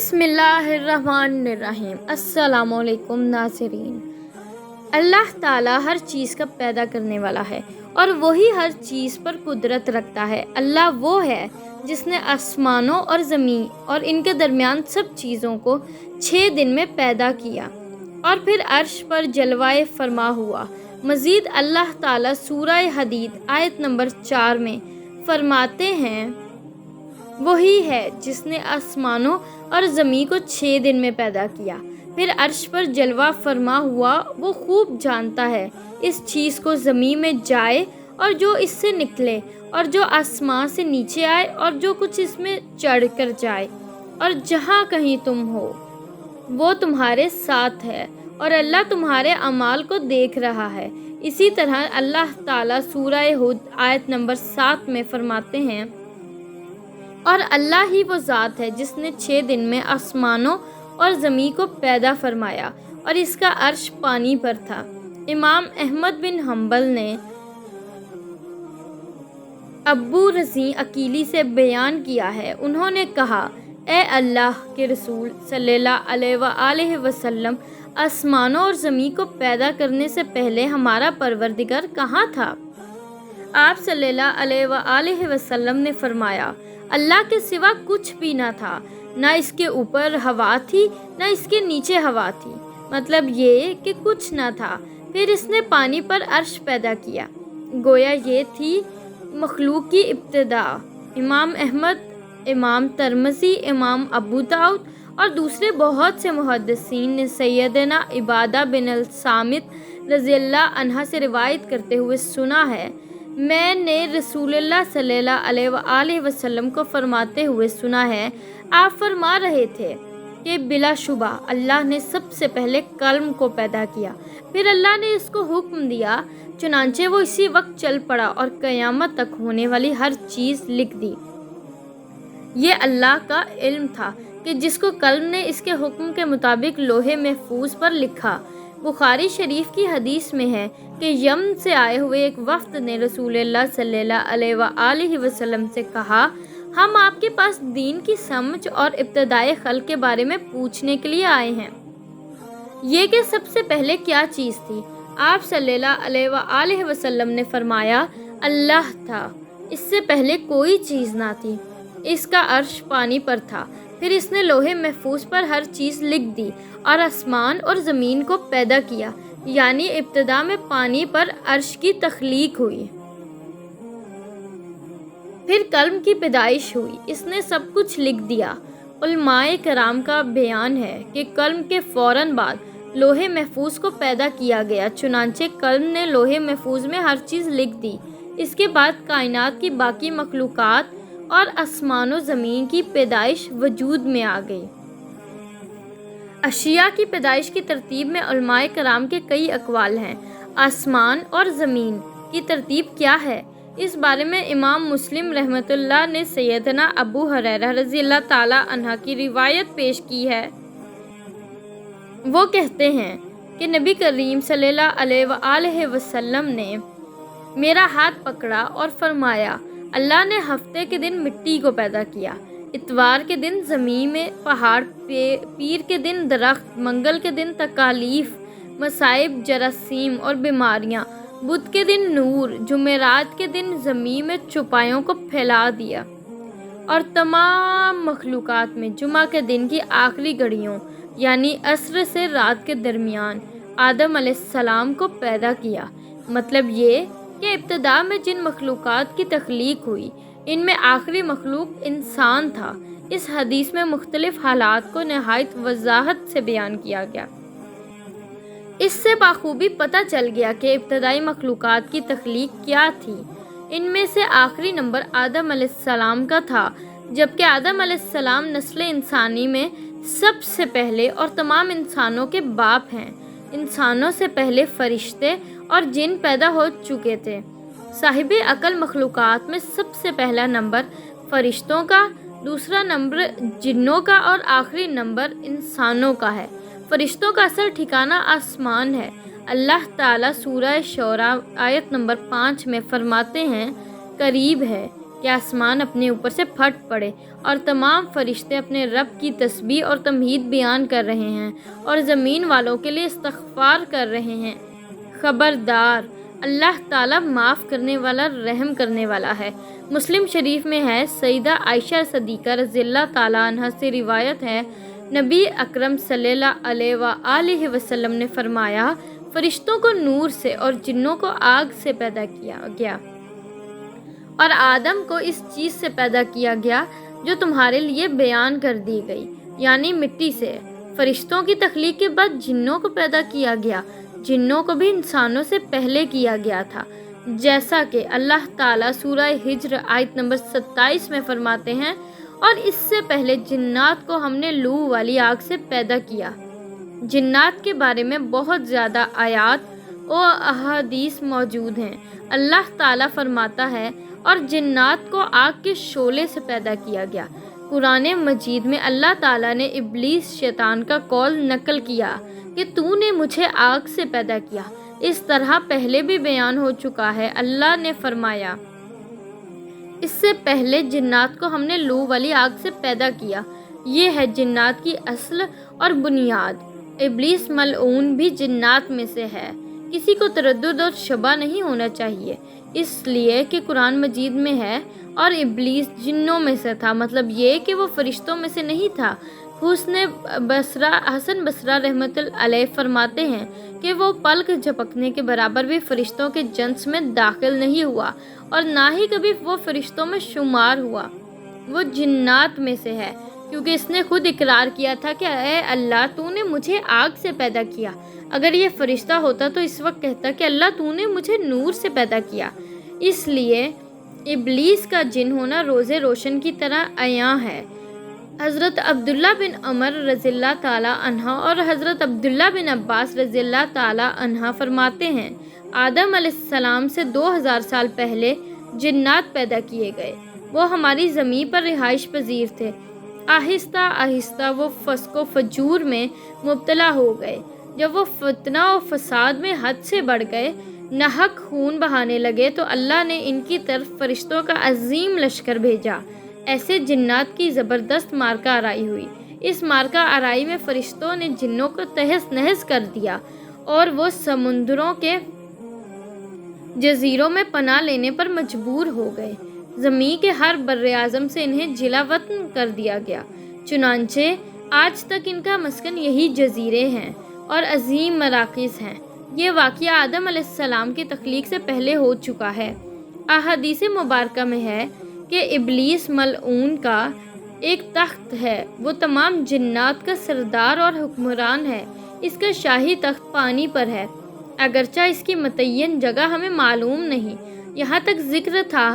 بسم اللہ الرحمن الرحیم۔ السلام علیکم ناظرین۔ اللہ تعالیٰ ہر چیز کا پیدا کرنے والا ہے اور وہی ہر چیز پر قدرت رکھتا ہے۔ اللہ وہ ہے جس نے آسمانوں اور زمین اور ان کے درمیان سب چیزوں کو 6 دن میں پیدا کیا اور پھر عرش پر جلوہ فرما ہوا۔ مزید اللہ تعالیٰ سورہ حدید آیت نمبر 4 میں فرماتے ہیں، وہی ہے جس نے آسمانوں اور زمین کو 6 دن میں پیدا کیا، پھر عرش پر جلوہ فرما ہوا۔ وہ خوب جانتا ہے اس چیز کو زمین میں جائے اور جو اس سے نکلے، اور جو آسمان سے نیچے آئے اور جو کچھ اس میں چڑھ کر جائے، اور جہاں کہیں تم ہو وہ تمہارے ساتھ ہے، اور اللہ تمہارے اعمال کو دیکھ رہا ہے۔ اسی طرح اللہ تعالیٰ سورہ ہود آیت نمبر 7 میں فرماتے ہیں، اور اللہ ہی وہ ذات ہے جس نے 6 دن میں آسمانوں اور زمین کو پیدا فرمایا اور اس کا عرش پانی پر تھا۔ امام احمد بن حنبل نے ابو رزین عقیلی سے بیان کیا ہے، انہوں نے کہا، اے اللہ کے رسول صلی اللہ علیہ وآلہ وسلم، آسمانوں اور زمین کو پیدا کرنے سے پہلے ہمارا پروردگار کہاں تھا؟ آپ صلی اللہ علیہ وآلہ وسلم نے فرمایا، اللہ کے سوا کچھ بھی نہ تھا، نہ اس کے اوپر ہوا تھی نہ اس کے نیچے ہوا تھی، مطلب یہ کہ کچھ نہ تھا، پھر اس نے پانی پر عرش پیدا کیا۔ گویا یہ تھی مخلوق کی ابتدا۔ امام احمد، امام ترمذی، امام ابو داؤد اور دوسرے بہت سے محدثین نے سیدنا عبادہ بن الصامت رضی اللہ عنہ سے روایت کرتے ہوئے سنا ہے، میں نے رسول اللہ صلی اللہ علیہ وآلہ وسلم کو فرماتے ہوئے سنا ہے، آپ فرما رہے تھے کہ بلا شبہ اللہ نے سب سے پہلے قلم کو پیدا کیا، پھر اللہ نے اس کو حکم دیا، چنانچہ وہ اسی وقت چل پڑا اور قیامت تک ہونے والی ہر چیز لکھ دی۔ یہ اللہ کا علم تھا کہ جس کو قلم نے اس کے حکم کے مطابق لوح محفوظ پر لکھا۔ بخاری شریف کی حدیث میں ہے کہ یمن سے آئے ہوئے ایک وفد نے رسول اللہ صلی اللہ علیہ وآلہ وسلم سے کہا، ہم آپ کے پاس دین کی سمجھ اور ابتدائی خلق کے بارے میں پوچھنے کے لیے آئے ہیں، یہ کہ سب سے پہلے کیا چیز تھی؟ آپ صلی اللہ علیہ وآلہ وسلم نے فرمایا، اللہ تھا، اس سے پہلے کوئی چیز نہ تھی، اس کا عرش پانی پر تھا، پھر اس نے لوح محفوظ پر ہر چیز لکھ دی اور آسمان اور زمین کو پیدا کیا، یعنی ابتدا میں پانی پر عرش کی تخلیق ہوئی، پھر قلم کی پیدائش ہوئی، اس نے سب کچھ لکھ دیا۔ علماء کرام کا بیان ہے کہ قلم کے فوراً بعد لوح محفوظ کو پیدا کیا گیا، چنانچہ قلم نے لوح محفوظ میں ہر چیز لکھ دی۔ اس کے بعد کائنات کی باقی مخلوقات اور آسمان و زمین کی پیدائش وجود میں آ گئی۔ اشیاء کی پیدائش کی ترتیب میں علماء کرام کے کئی اقوال ہیں۔ آسمان اور زمین کی ترتیب کیا ہے؟ اس بارے میں امام مسلم رحمۃ اللہ نے سیدنا ابو ہریرہ رضی اللہ تعالیٰ عنہ کی روایت پیش کی ہے۔ وہ کہتے ہیں کہ نبی کریم صلی اللہ علیہ وآلہ وسلم نے میرا ہاتھ پکڑا اور فرمایا، اللہ نے ہفتے کے دن مٹی کو پیدا کیا، اتوار کے دن زمین میں پہاڑ، پیر کے دن درخت، منگل کے دن تکالیف، مصائب، جراثیم اور بیماریاں، بدھ کے دن نور، جمعرات کے دن زمین میں چوپایوں کو پھیلا دیا، اور تمام مخلوقات میں جمعہ کے دن کی آخری گھڑیوں یعنی عصر سے رات کے درمیان آدم علیہ السلام کو پیدا کیا۔ مطلب یہ کہ ابتدا میں جن مخلوقات کی تخلیق ہوئی ان میں آخری مخلوق انسان تھا۔ اس حدیث میں مختلف حالات کو نہایت وضاحت سے بیان کیا گیا۔ اس سے بخوبی پتہ چل گیا کہ ابتدائی مخلوقات کی تخلیق کیا تھی۔ ان میں سے آخری نمبر آدم علیہ السلام کا تھا، جبکہ آدم علیہ السلام نسل انسانی میں سب سے پہلے اور تمام انسانوں کے باپ ہیں۔ انسانوں سے پہلے فرشتے اور جن پیدا ہو چکے تھے۔ صاحب عقل مخلوقات میں سب سے پہلا نمبر فرشتوں کا، دوسرا نمبر جنوں کا اور آخری نمبر انسانوں کا ہے۔ فرشتوں کا اصل ٹھکانہ آسمان ہے۔ اللہ تعالیٰ سورہ شعراء آیت نمبر 5 میں فرماتے ہیں، قریب ہے کہ آسمان اپنے اوپر سے پھٹ پڑے اور تمام فرشتے اپنے رب کی تسبیح اور تمجید بیان کر رہے ہیں اور زمین والوں کے لیے استغفار کر رہے ہیں۔ خبردار، اللہ تعالیٰ معاف کرنے والا، رحم کرنے والا ہے۔ مسلم شریف میں ہے، سیدہ عائشہ صدیقہ رضی اللہ تعالیٰ عنہا سے روایت ہے، نبی اکرم صلی اللہ علیہ وآلہ وسلم نے فرمایا، فرشتوں کو نور سے اور جنوں کو آگ سے پیدا کیا گیا، اور آدم کو اس چیز سے پیدا کیا گیا جو تمہارے لیے بیان کر دی گئی، یعنی مٹی سے۔ فرشتوں کی تخلیق کے بعد جنوں کو پیدا کیا گیا، جنوں کو بھی انسانوں سے پہلے کیا گیا تھا، جیسا کہ اللہ تعالیٰ سورہ ہجر آیت نمبر 27 میں فرماتے ہیں، اور اس سے پہلے جنات کو ہم نے لو والی آگ سے پیدا کیا۔ جنات کے بارے میں بہت زیادہ آیات و احادیث موجود ہیں۔ اللہ تعالیٰ فرماتا ہے، اور جنات کو آگ کے شعلے سے پیدا کیا گیا۔ قرآن مجید میں اللہ تعالیٰ نے ابلیس شیطان کا قول نقل کیا کہ تو نے مجھے آگ سے پیدا کیا۔ اس طرح پہلے بھی بیان ہو چکا ہے، اللہ نے فرمایا، اس سے پہلے جنات کو ہم نے لو والی آگ سے پیدا کیا۔ یہ ہے جنات کی اصل اور بنیاد۔ ابلیس ملعون بھی جنات میں سے ہے، کسی کو تردد اور شبہ نہیں ہونا چاہیے، اس لیے کہ قرآن مجید میں ہے، اور ابلیس جنوں میں سے تھا، مطلب یہ کہ وہ فرشتوں میں سے نہیں تھا۔ حسن بصری رحمۃ اللہ علیہ فرماتے ہیں کہ وہ پلک جھپکنے کے برابر بھی فرشتوں کے جنس میں داخل نہیں ہوا، اور نہ ہی کبھی وہ فرشتوں میں شمار ہوا، وہ جنات میں سے ہے، کیونکہ اس نے خود اقرار کیا تھا کہ اے اللہ، تو نے مجھے آگ سے پیدا کیا۔ اگر یہ فرشتہ ہوتا تو اس وقت کہتا کہ اللہ، تو نے مجھے نور سے پیدا کیا۔ اس لیے ابلیس کا جن ہونا روز روشن کی طرح عیاں ہے۔ حضرت عبداللہ بن عمر رضی اللہ تعالیٰ عنہ اور حضرت عبداللہ بن عباس رضی اللہ تعالیٰ عنہ فرماتے ہیں، آدم علیہ السلام سے 2000 سال پہلے جنات پیدا کیے گئے۔ وہ ہماری زمین پر رہائش پذیر تھے۔ آہستہ آہستہ وہ فسق و فجور میں مبتلا ہو گئے۔ جب وہ فتنہ و فساد میں حد سے بڑھ گئے، ناحق خون بہانے لگے، تو اللہ نے ان کی طرف فرشتوں کا عظیم لشکر بھیجا۔ ایسے جنات کی زبردست مارکہ آرائی ہوئی۔ اس مارکہ آرائی میں فرشتوں نے جنوں کو تہس نہس کر دیا، اور وہ سمندروں کے جزیروں میں پناہ لینے پر مجبور ہو گئے۔ زمین کے ہر بر اعظم سے انہیں جلا وطن کر دیا گیا، چنانچہ آج تک ان کا مسکن یہی جزیرے ہیں اور عظیم مراکز ہیں۔ یہ واقعہ آدم علیہ السلام کی تخلیق سے پہلے ہو چکا ہے۔ احادیث مبارکہ میں ہے کہ ابلیس ملعون کا ایک تخت ہے، وہ تمام جنات کا سردار اور حکمران ہے۔ اس کا شاہی تخت پانی پر ہے، اگرچہ اس کی متعین جگہ ہمیں معلوم نہیں۔ یہاں تک ذکر تھا